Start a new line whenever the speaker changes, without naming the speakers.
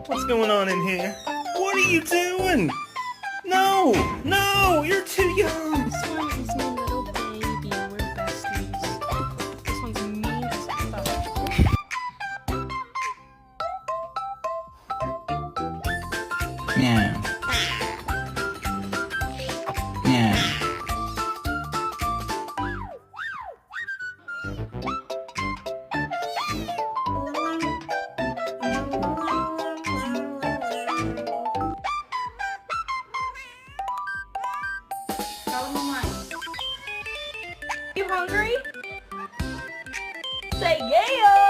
What's going on in here? What are you doing? No! No! You're too young!
This one is my little baby. We're besties. This one's mean as fuck.
Meow. Meow.
You hungry? Say yeah!